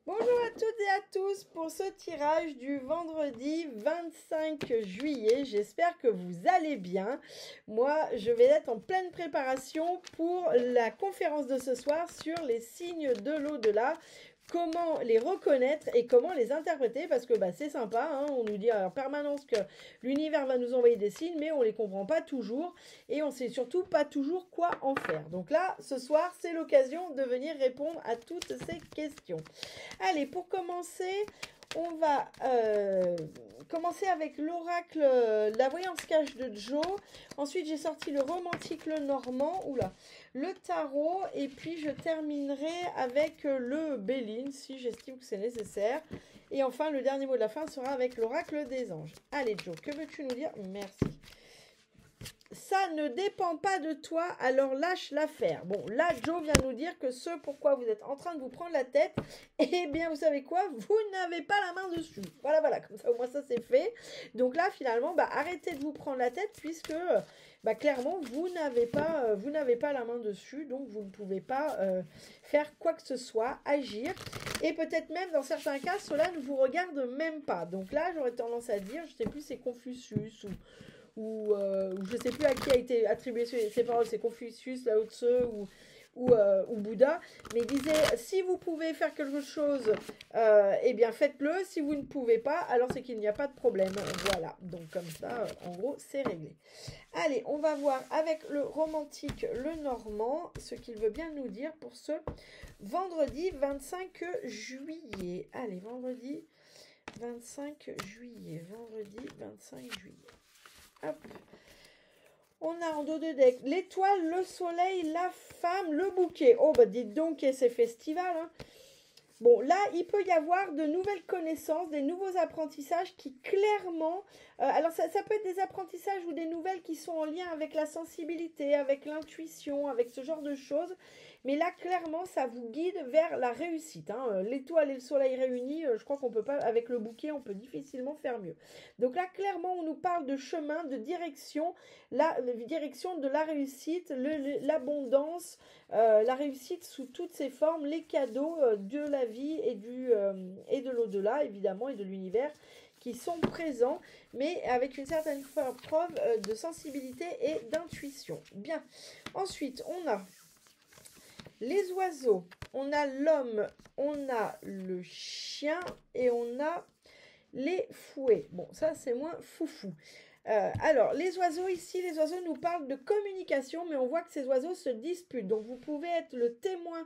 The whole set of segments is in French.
Bonjour à toutes et à tous pour ce tirage du vendredi 25 juillet. J'espère que vous allez bien. Moi, je vais être en pleine préparation pour la conférence de ce soir sur les signes de l'au-delà. Comment les reconnaître et comment les interpréter, parce que c'est sympa, hein, on nous dit en permanence que l'univers va nous envoyer des signes, mais on ne les comprend pas toujours et on ne sait surtout pas toujours quoi en faire. Donc là, ce soir, c'est l'occasion de venir répondre à toutes ces questions. Allez, pour commencer, on va commencer avec l'oracle, la voyance cache de Joe. Ensuite, j'ai sorti le romantique, le normand, le tarot. Et puis, je terminerai avec le Béline, si j'estime que c'est nécessaire. Et enfin, le dernier mot de la fin sera avec l'oracle des anges. Allez, Joe, que veux-tu nous dire? Merci. Ça ne dépend pas de toi, alors lâche l'affaire. Bon, là, Joe vient nous dire que ce pourquoi vous êtes en train de vous prendre la tête, eh bien, vous savez quoi? Vous n'avez pas la main dessus. Voilà, voilà, comme ça, au moins, ça, c'est fait. Donc là, finalement, arrêtez de vous prendre la tête, puisque, clairement, vous n'avez pas la main dessus, donc vous ne pouvez pas faire quoi que ce soit, agir. Et peut-être même, dans certains cas, cela ne vous regarde même pas. Donc là, j'aurais tendance à dire, je ne sais plus, c'est Confucius ou je ne sais plus à qui a été attribué ces paroles, c'est Confucius, Lao Tse ou Bouddha, mais il disait, si vous pouvez faire quelque chose, eh bien faites-le, si vous ne pouvez pas, alors c'est qu'il n'y a pas de problème, voilà, donc comme ça, en gros, c'est réglé. Allez, on va voir avec le romantique, le normand, ce qu'il veut bien nous dire pour ce vendredi 25 juillet. Allez, vendredi 25 juillet, Hop. On a en dos de deck l'étoile, le soleil, la femme, le bouquet. Oh, dites donc que c'est festival, hein. Bon, là, il peut y avoir de nouvelles connaissances, des nouveaux apprentissages qui clairement... alors, ça peut être des apprentissages ou des nouvelles qui sont en lien avec la sensibilité, avec l'intuition, avec ce genre de choses. Mais là, clairement, ça vous guide vers la réussite, hein. L'étoile et le soleil réunis, je crois qu'on peut pas... Avec le bouquet, on peut difficilement faire mieux. Donc là, clairement, on nous parle de chemin, de direction, la direction de la réussite, l'abondance, la réussite sous toutes ses formes, les cadeaux de la vie et de l'au-delà, évidemment, et de l'univers qui sont présents, mais avec une certaine preuve de sensibilité et d'intuition. Bien. Ensuite, on a les oiseaux, on a l'homme, on a le chien et on a les fouets. Bon, ça, c'est moins foufou. Alors, les oiseaux ici, les oiseaux nous parlent de communication, mais on voit que ces oiseaux se disputent. Donc, vous pouvez être le témoin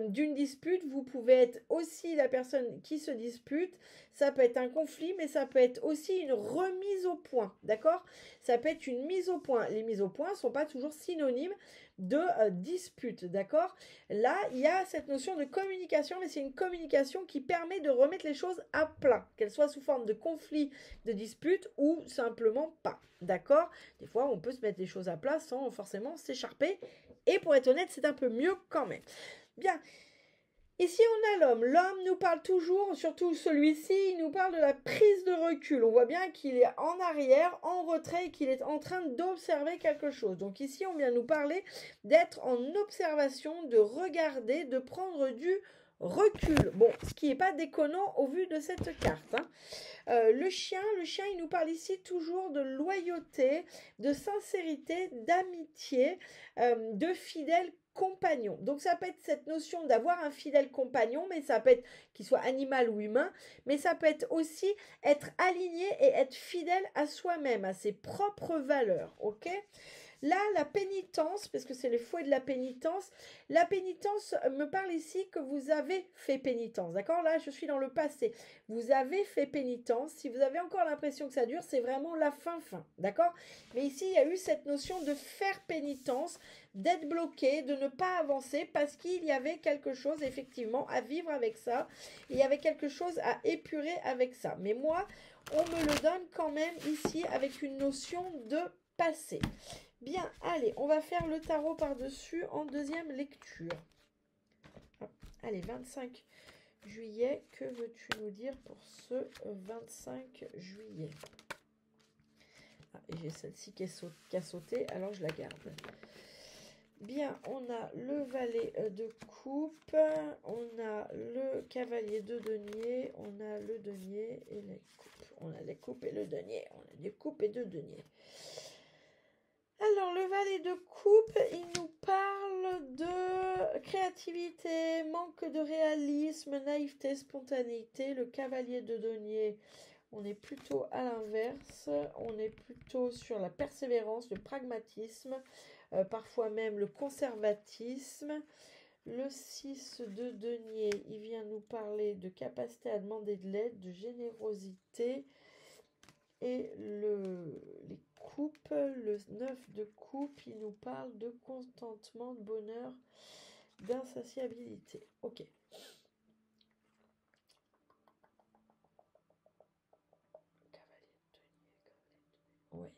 d'une dispute, vous pouvez être aussi la personne qui se dispute. Ça peut être un conflit, mais ça peut être aussi une remise au point, d'accord? Ça peut être une mise au point. Les mises au point ne sont pas toujours synonymes de dispute, d'accord? Là, il y a cette notion de communication, mais c'est une communication qui permet de remettre les choses à plat, qu'elles soient sous forme de conflit, de dispute ou simplement pas, d'accord? Des fois, on peut se mettre les choses à plat sans forcément s'écharper, et pour être honnête, c'est un peu mieux quand même. Bien. Ici, on a l'homme. L'homme nous parle toujours, surtout celui-ci, il nous parle de la prise de recul. On voit bien qu'il est en arrière, en retrait, et qu'il est en train d'observer quelque chose. Donc ici, on vient nous parler d'être en observation, de regarder, de prendre du recul. Bon, ce qui n'est pas déconnant au vu de cette carte, hein. Le chien, il nous parle ici toujours de loyauté, de sincérité, d'amitié, de fidèle compagnon. Donc ça peut être cette notion d'avoir un fidèle compagnon, mais ça peut être qu'il soit animal ou humain, mais ça peut être aussi être aligné et être fidèle à soi-même, à ses propres valeurs, ok ? Là, la pénitence, parce que c'est le fouet de la pénitence me parle ici que vous avez fait pénitence, d'accord? Là, je suis dans le passé. Vous avez fait pénitence. Si vous avez encore l'impression que ça dure, c'est vraiment la fin, d'accord? Mais ici, il y a eu cette notion de faire pénitence, d'être bloqué, de ne pas avancer, parce qu'il y avait quelque chose, effectivement, à vivre avec ça. Et il y avait quelque chose à épurer avec ça. Mais moi, on me le donne quand même ici avec une notion de passé. Bien, allez, on va faire le tarot par-dessus en deuxième lecture. Hop, allez, 25 juillet, que veux-tu nous dire pour ce 25 juillet? Ah, et j'ai celle-ci qui a sauté, alors je la garde. Bien, on a le valet de coupe, on a le cavalier de denier, on a le denier et les coupes. On a les coupes et le denier, on a des coupes et deux deniers. Alors, le valet de coupe, il nous parle de créativité, manque de réalisme, naïveté, spontanéité. Le cavalier de denier, on est plutôt à l'inverse. On est plutôt sur la persévérance, le pragmatisme, parfois même le conservatisme. Le 6 de denier, il vient nous parler de capacité à demander de l'aide, de générosité. Et les coupes, le 9 de coupe, il nous parle de contentement, de bonheur, d'insatiabilité. Ok. Ouais.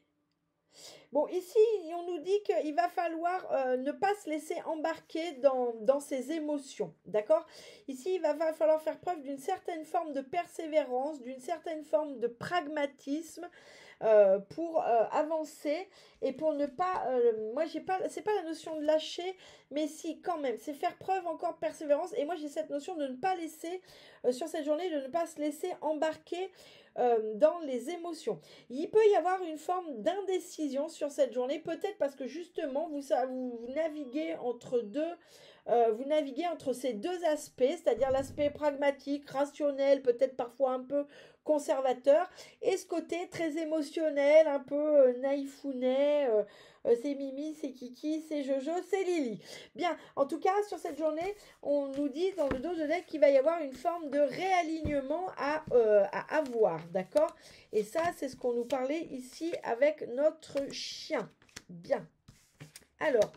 Bon, ici, on nous dit qu'il va falloir ne pas se laisser embarquer dans ses émotions, d'accord? Ici, il va falloir faire preuve d'une certaine forme de persévérance, d'une certaine forme de pragmatisme pour avancer et pour ne pas... moi, c'est pas la notion de lâcher, mais si, quand même, c'est faire preuve encore de persévérance. Et moi, j'ai cette notion de ne pas laisser, sur cette journée, de ne pas se laisser embarquer dans les émotions. Il peut y avoir une forme d'indécision sur cette journée, peut-être parce que justement vous naviguez entre vous naviguez entre ces deux aspects, c'est-à-dire l'aspect pragmatique, rationnel, peut-être parfois un peu conservateur, et ce côté très émotionnel, un peu naïfounet, c'est Mimi, c'est Kiki, c'est Jojo, c'est Lily. Bien, en tout cas, sur cette journée, on nous dit dans le dos de deck qu'il va y avoir une forme de réalignement à avoir, d'accord? Et ça, c'est ce qu'on nous parlait ici avec notre chien. Bien. Alors,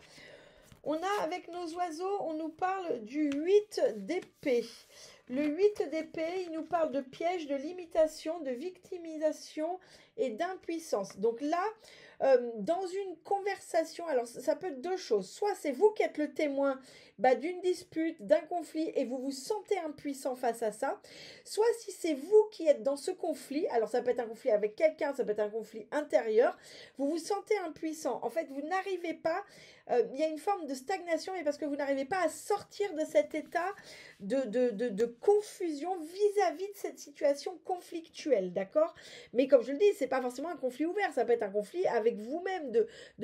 on a avec nos oiseaux, on nous parle du 8 d'épée. Le 8 d'épée, il nous parle de piège, de limitation, de victimisation et d'impuissance. Donc là, dans une conversation, alors ça peut être deux choses. Soit c'est vous qui êtes le témoin d'une dispute, d'un conflit et vous vous sentez impuissant face à ça. Soit si c'est vous qui êtes dans ce conflit, alors ça peut être un conflit avec quelqu'un, ça peut être un conflit intérieur, vous vous sentez impuissant. En fait, vous n'arrivez pas, il y a une forme de stagnation et parce que vous n'arrivez pas à sortir de cet état de confusion vis-à-vis de cette situation conflictuelle, d'accord? Mais comme je le dis, c'est pas forcément un conflit ouvert, ça peut être un conflit avec vous-même,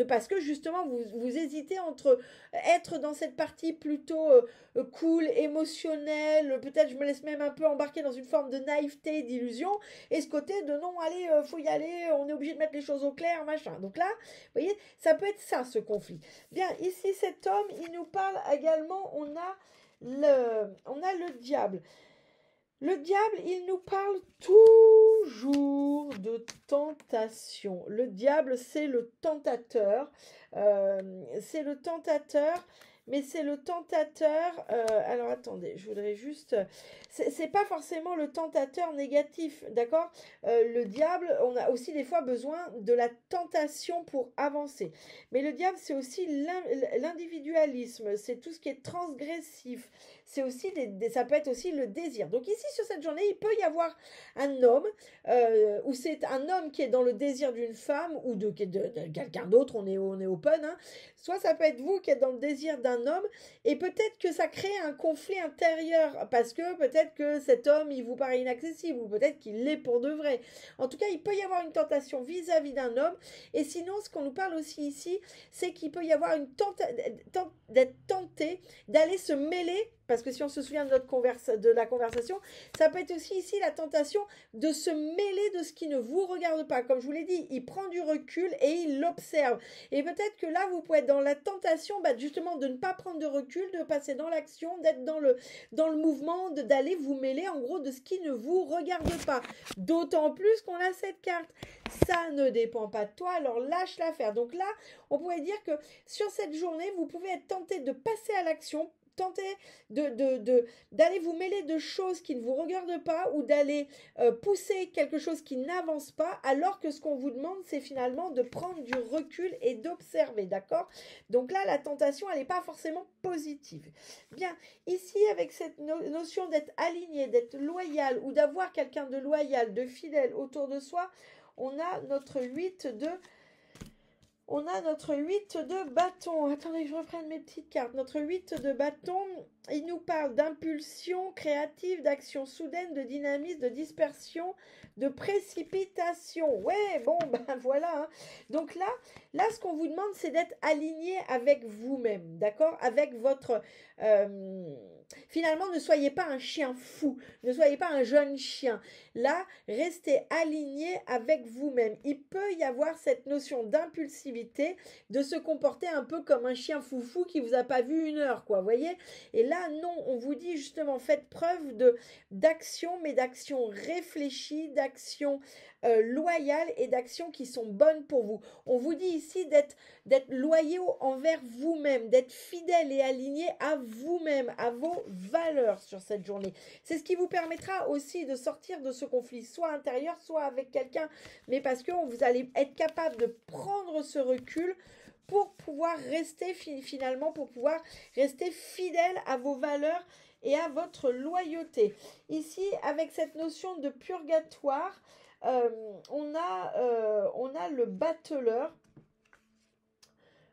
parce que justement vous hésitez entre être dans cette partie plutôt cool, émotionnelle, peut-être je me laisse même un peu embarquer dans une forme de naïveté, d'illusion, et ce côté de non, allez, faut y aller, on est obligé de mettre les choses au clair, machin. Donc là, vous voyez, ça peut être ça, ce conflit. Bien, ici, cet homme, il nous parle également, on a le diable. Le diable, il nous parle toujours de tentation. Le diable, c'est le tentateur. C'est le tentateur. Mais c'est le tentateur. Alors attendez, je voudrais juste. C'est pas forcément le tentateur négatif, d'accord? Le diable, on a aussi des fois besoin de la tentation pour avancer. Mais le diable, c'est aussi l'individualisme. C'est tout ce qui est transgressif. C'est aussi ça peut être aussi le désir. Donc ici sur cette journée, il peut y avoir un homme ou c'est un homme qui est dans le désir d'une femme ou de quelqu'un d'autre. On est open. Hein. Soit ça peut être vous qui êtes dans le désir d'un homme et peut-être que ça crée un conflit intérieur parce que peut-être que cet homme il vous paraît inaccessible ou peut-être qu'il l'est pour de vrai. En tout cas, il peut y avoir une tentation vis-à-vis d'un homme et sinon ce qu'on nous parle aussi ici, c'est qu'il peut y avoir une d'être tenté d'aller se mêler. Parce que si on se souvient de la conversation, ça peut être aussi ici la tentation de se mêler de ce qui ne vous regarde pas. Comme je vous l'ai dit, il prend du recul et il l'observe. Et peut-être que là, vous pouvez être dans la tentation justement de ne pas prendre de recul, de passer dans l'action, d'être dans le mouvement, d'aller vous mêler en gros de ce qui ne vous regarde pas. D'autant plus qu'on a cette carte. Ça ne dépend pas de toi, alors lâche l'affaire. Donc là, on pourrait dire que sur cette journée, vous pouvez être tenté de passer à l'action, tenter d'aller vous mêler de choses qui ne vous regardent pas ou d'aller pousser quelque chose qui n'avance pas alors que ce qu'on vous demande c'est finalement de prendre du recul et d'observer, d'accord? Donc là la tentation elle n'est pas forcément positive. Bien, ici avec cette notion d'être aligné, d'être loyal ou d'avoir quelqu'un de loyal, de fidèle autour de soi, on a notre 8 de On a notre 8 de bâton. Attendez, je reprenne mes petites cartes. Notre 8 de bâton, il nous parle d'impulsion créative, d'action soudaine, de dynamisme, de dispersion, de précipitation. Ouais, bon, ben voilà, hein. Donc là, ce qu'on vous demande, c'est d'être aligné avec vous-même, d'accord? Avec votre... euh, Finalement, ne soyez pas un chien fou, ne soyez pas un jeune chien. Là, restez aligné avec vous-même. Il peut y avoir cette notion d'impulsivité, de se comporter un peu comme un chien foufou qui vous a pas vu une heure, quoi, voyez? Et là, non, on vous dit justement, faites preuve d'action, mais d'action réfléchie, d'action loyale et d'actions qui sont bonnes pour vous. On vous dit ici d'être loyaux envers vous-même, d'être fidèle et aligné à vous-même, à vos valeurs sur cette journée. C'est ce qui vous permettra aussi de sortir de ce conflit, soit intérieur, soit avec quelqu'un, mais parce que vous allez être capable de prendre ce recul pour pouvoir rester finalement, pour pouvoir rester fidèle à vos valeurs et à votre loyauté. Ici, avec cette notion de purgatoire, on a le battleur.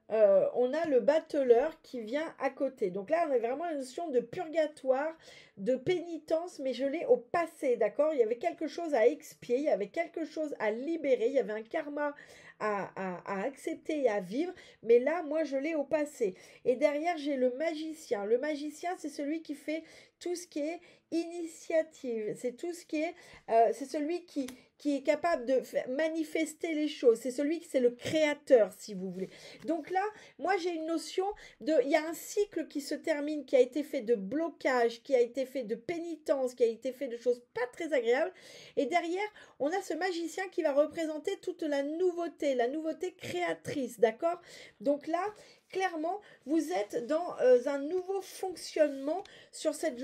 On a le battleur qui vient à côté. Donc là, on a vraiment la notion de purgatoire, de pénitence, mais je l'ai au passé, d'accord? Il y avait quelque chose à expier, il y avait quelque chose à libérer, il y avait un karma à accepter et à vivre, mais là, moi, je l'ai au passé. Et derrière, j'ai le magicien. Le magicien, c'est celui qui fait tout ce qui est initiative, c'est tout ce qui est, c'est celui qui est capable de manifester les choses, c'est celui qui c'est le créateur, si vous voulez. Donc là, moi j'ai une notion il y a un cycle qui se termine, qui a été fait de blocage, qui a été fait de pénitence, qui a été fait de choses pas très agréables. Et derrière, on a ce magicien qui va représenter toute la nouveauté créatrice, d'accord? Donc là, clairement, vous êtes dans un nouveau fonctionnement sur cette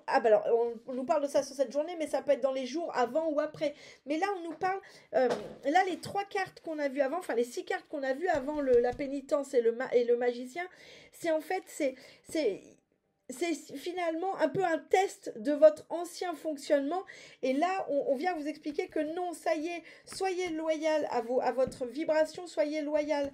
alors on nous parle de ça sur cette journée, mais ça peut être dans les jours avant ou après. Mais là, on nous parle là les 3 cartes qu'on a vues avant, enfin les 6 cartes qu'on a vues avant la pénitence et le magicien, c'est en fait c'est finalement un peu un test de votre ancien fonctionnement. Et là, on vient vous expliquer que non, ça y est, soyez loyal à votre vibration, soyez loyal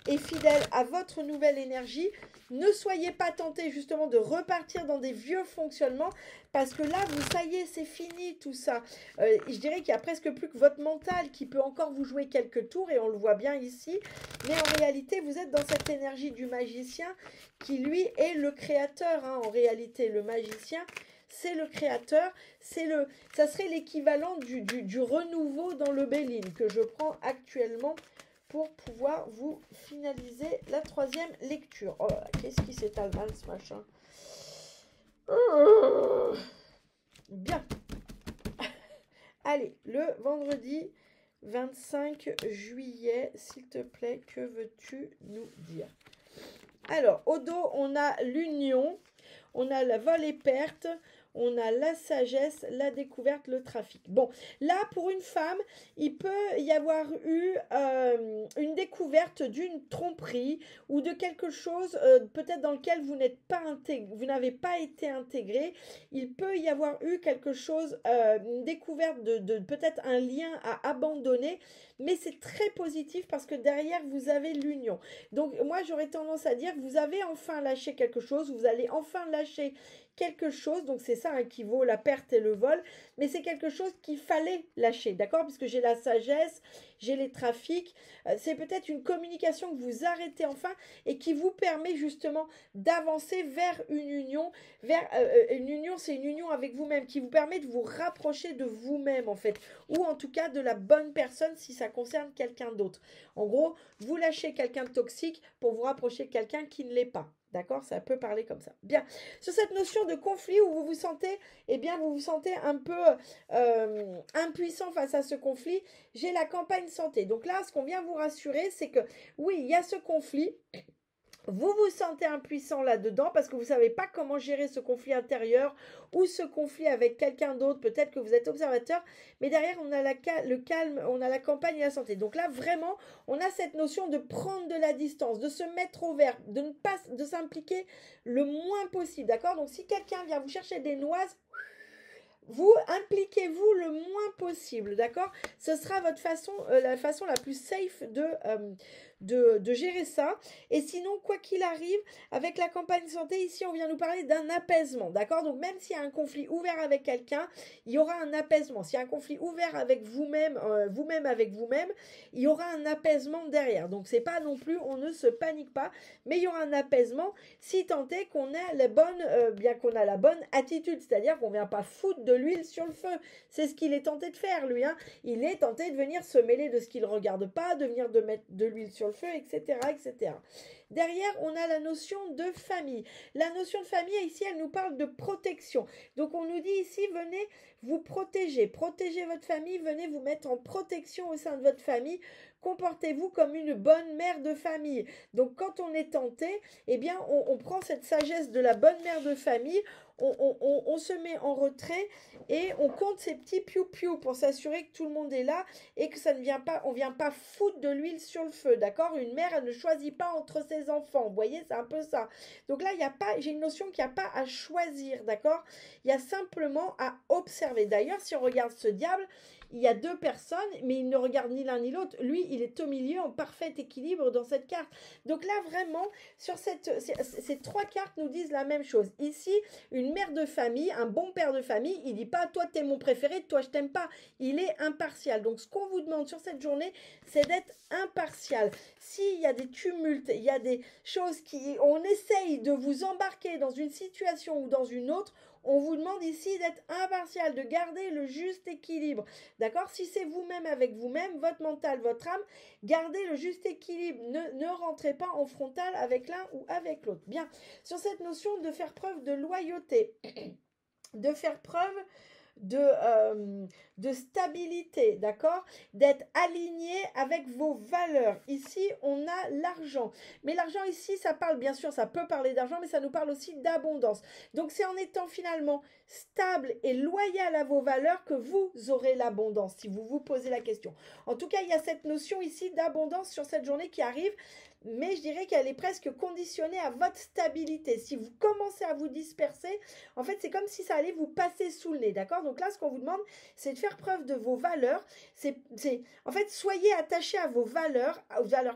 et fidèle à votre nouvelle énergie. Ne soyez pas tentés justement de repartir dans des vieux fonctionnements parce que là, ça y est, c'est fini tout ça. Je dirais qu'il y a presque plus que votre mental qui peut encore vous jouer quelques tours et on le voit bien ici. Mais en réalité, vous êtes dans cette énergie du magicien qui lui est le créateur, hein. En réalité, le magicien, c'est le créateur, ça serait l'équivalent du renouveau dans le Béline que je prends actuellement pour pouvoir vous finaliser la 3e lecture. Oh là là, qu'est-ce qui s'étale mal ce machin. Bien. Allez, le vendredi 25 juillet, s'il te plaît, que veux-tu nous dire? Alors, au dos, on a l'union, on a la vol et perte, on a la sagesse, la découverte, le trafic. Bon, là, pour une femme, il peut y avoir eu une découverte d'une tromperie ou de quelque chose peut-être dans lequel vous n'avez pas été intégré. Il peut y avoir eu quelque chose, une découverte de peut-être un lien à abandonner, mais c'est très positif parce que derrière, vous avez l'union. Donc, moi, j'aurais tendance à dire, vous avez enfin lâché quelque chose, vous allez enfin lâcher quelque chose, donc c'est ça hein, qui vaut la perte et le vol, mais c'est quelque chose qu'il fallait lâcher, d'accord? Parce que j'ai la sagesse, j'ai les trafics, c'est peut-être une communication que vous arrêtez enfin et qui vous permet justement d'avancer vers une union, c'est une union avec vous-même, qui vous permet de vous rapprocher de vous-même en fait, ou en tout cas de la bonne personne si ça concerne quelqu'un d'autre. En gros, vous lâchez quelqu'un de toxique pour vous rapprocher de quelqu'un qui ne l'est pas. D'accord? Ça peut parler comme ça. Bien. Sur cette notion de conflit où vous vous sentez, eh bien, vous vous sentez un peu impuissant face à ce conflit, j'ai la campagne santé. Donc là, ce qu'on vient vous rassurer, c'est que oui, il y a ce conflit. Vous vous sentez impuissant là-dedans parce que vous ne savez pas comment gérer ce conflit intérieur ou ce conflit avec quelqu'un d'autre. Peut-être que vous êtes observateur, mais derrière, on a le calme, on a la campagne et la santé. Donc là, vraiment, on a cette notion de prendre de la distance, de se mettre au vert, de ne pas de s'impliquer le moins possible. D'accord? Donc si quelqu'un vient vous chercher des noises, vous impliquez-vous le moins possible, d'accord? Ce sera votre façon, la façon la plus safe de gérer ça. Et sinon, quoi qu'il arrive, avec la campagne santé, ici, on vient nous parler d'un apaisement, d'accord? Donc, même s'il y a un conflit ouvert avec quelqu'un, il y aura un apaisement. S'il y a un conflit ouvert avec vous-même, vous-même avec vous-même, il y aura un apaisement derrière. Donc, c'est pas non plus, on ne se panique pas, mais il y aura un apaisement si tant est qu'on a les bonnes, bien qu'on a la bonne attitude, c'est-à-dire qu'on vient pas foutre de l'huile sur le feu. C'est ce qu'il est tenté de faire, lui, hein. Il est tenté de venir se mêler de ce qu'il ne regarde pas, de venir de mettre de l'huile sur le feu, etc., etc. Derrière, on a la notion de famille. La notion de famille, ici, elle nous parle de protection. Donc, on nous dit ici, venez vous protéger. Protégez votre famille, venez vous mettre en protection au sein de votre famille. Comportez-vous comme une bonne mère de famille. Donc, quand on est tenté, eh bien, on prend cette sagesse de la bonne mère de famille, on se met en retrait et on compte ces petits piou-piou pour s'assurer que tout le monde est là et que ça ne vient pas, on vient pas foutre de l'huile sur le feu, d'accord? Une mère, elle ne choisit pas entre ses enfants, vous voyez, c'est un peu ça. Donc là, il y a pas, j'ai une notion qu'il n'y a pas à choisir, d'accord? Il y a simplement à observer. D'ailleurs, si on regarde ce diable, il y a deux personnes, mais il ne regarde ni l'un ni l'autre. Lui, il est au milieu en parfait équilibre dans cette carte. Donc là, vraiment, sur ces trois cartes nous disent la même chose. Ici, une mère de famille, un bon père de famille, il dit pas toi t'es mon préféré, toi je t'aime pas. Il est impartial. Donc ce qu'on vous demande sur cette journée, c'est d'être impartial. S'il y a des tumultes, il y a des choses qui, on essaye de vous embarquer dans une situation ou dans une autre, on vous demande ici d'être impartial, de garder le juste équilibre. D'accord? Si c'est vous-même avec vous-même, votre mental, votre âme, gardez le juste équilibre. Ne rentrez pas en frontal avec l'un ou avec l'autre. Bien. Sur cette notion de faire preuve de loyauté, de faire preuve de stabilité, d'accord? D'être aligné avec vos valeurs. Ici, on a l'argent. Mais l'argent ici, ça parle, bien sûr, ça peut parler d'argent, mais ça nous parle aussi d'abondance. Donc, c'est en étant finalement stable et loyal à vos valeurs que vous aurez l'abondance, si vous vous posez la question. En tout cas, il y a cette notion ici d'abondance sur cette journée qui arrive, mais je dirais qu'elle est presque conditionnée à votre stabilité. Si vous commencez à vous disperser, en fait, c'est comme si ça allait vous passer sous le nez, d'accord? Donc là, ce qu'on vous demande, c'est de faire preuve de vos valeurs. En fait, soyez attachés à vos valeurs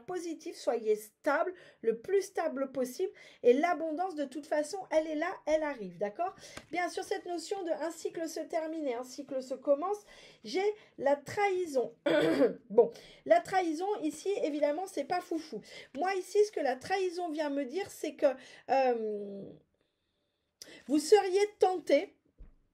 positives, soyez stable, le plus stable possible. Et l'abondance, de toute façon, elle est là, elle arrive, d'accord? Bien sûr, cette notion de un cycle se termine et un cycle se commence, j'ai la trahison. Bon, la trahison, ici, évidemment, c'est pas foufou. Moi, ici, ce que la trahison vient me dire, c'est que vous seriez tenté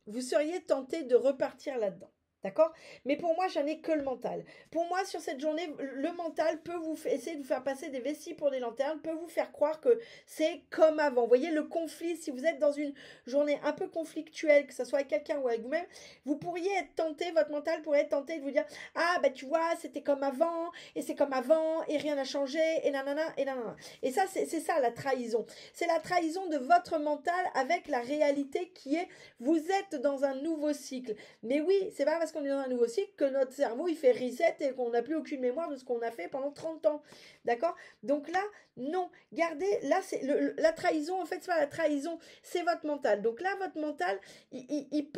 de repartir là-dedans. D'accord? Mais pour moi, j'en ai que le mental. Pour moi, sur cette journée, le mental peut essayer de vous faire passer des vessies pour des lanternes, peut vous faire croire que c'est comme avant. Vous voyez, le conflit, si vous êtes dans une journée un peu conflictuelle, que ce soit avec quelqu'un ou avec vous-même, vous pourriez être tenté, votre mental pourrait être tenté de vous dire « Ah, bah tu vois, c'était comme avant, et c'est comme avant, et rien n'a changé, et nanana, et nanana. » Et ça, c'est ça la trahison. C'est la trahison de votre mental avec la réalité qui est « Vous êtes dans un nouveau cycle. » Mais oui, c'est pas parce qu'on est dans un nouveau cycle que notre cerveau il fait reset et qu'on n'a plus aucune mémoire de ce qu'on a fait pendant 30 ans. D'accord? Donc là, non. Gardez, là, c'est la trahison, en fait, c'est pas la trahison, c'est votre mental. Donc là, votre mental, il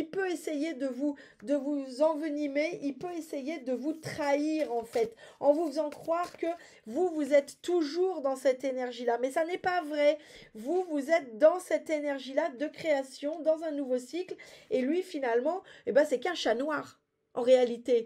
peut essayer de vous envenimer, il peut essayer de vous trahir en fait, en vous faisant croire que vous êtes toujours dans cette énergie-là. Mais ça n'est pas vrai. Vous êtes dans cette énergie-là de création, dans un nouveau cycle. Et lui, finalement, c'est qu'un chat noir. En réalité,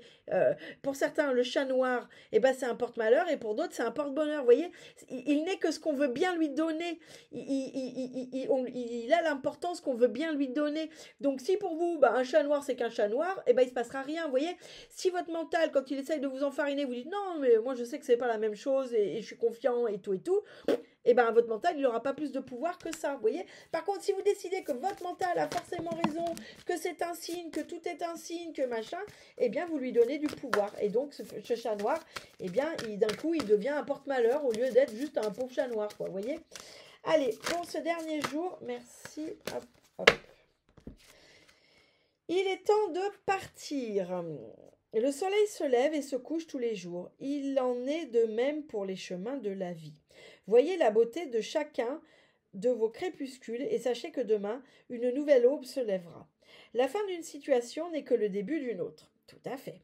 pour certains, le chat noir, c'est un porte-malheur, et pour d'autres, c'est un porte-bonheur. Vous voyez, il n'est que ce qu'on veut bien lui donner. Il a l'importance qu'on veut bien lui donner. Donc, si pour vous, un chat noir, c'est qu'un chat noir, il ne se passera rien. Vous voyez, si votre mental, quand il essaye de vous enfariner, vous dites non, mais moi, je sais que ce n'est pas la même chose, et je suis confiant, et tout, votre mental, il n'aura pas plus de pouvoir que ça, vous voyez. Par contre, si vous décidez que votre mental a forcément raison, que c'est un signe, que tout est un signe, que machin, vous lui donnez du pouvoir. Et donc, ce chat noir, d'un coup, il devient un porte-malheur au lieu d'être juste un pauvre chat noir, quoi, vous voyez. Allez, pour ce dernier jour, merci. Hop, hop. Il est temps de partir. Le soleil se lève et se couche tous les jours. Il en est de même pour les chemins de la vie. Voyez la beauté de chacun de vos crépuscules et sachez que demain, une nouvelle aube se lèvera. La fin d'une situation n'est que le début d'une autre. Tout à fait.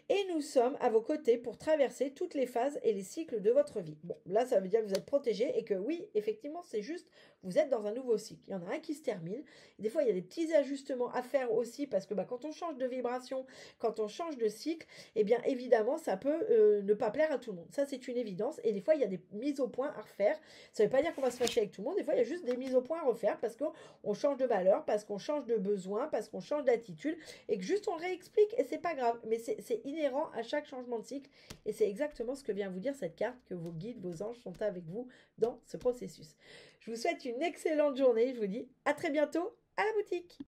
Et nous sommes à vos côtés pour traverser toutes les phases et les cycles de votre vie. Bon, là, ça veut dire que vous êtes protégés et que oui, effectivement, c'est juste, vous êtes dans un nouveau cycle. Il y en a un qui se termine. Des fois, il y a des petits ajustements à faire aussi parce que quand on change de vibration, quand on change de cycle, eh bien, évidemment, ça peut ne pas plaire à tout le monde. Ça, c'est une évidence. Et des fois, il y a des mises au point à refaire. Ça ne veut pas dire qu'on va se fâcher avec tout le monde. Des fois, il y a juste des mises au point à refaire parce qu'on change de valeur, parce qu'on change de besoin, parce qu'on change d'attitude et que juste on réexplique et c'est pas grave. Mais c'est inhérent à chaque changement de cycle et c'est exactement ce que vient vous dire cette carte, que vos guides, vos anges sont avec vous dans ce processus. Je vous souhaite une excellente journée. Je vous dis à très bientôt à la boutique.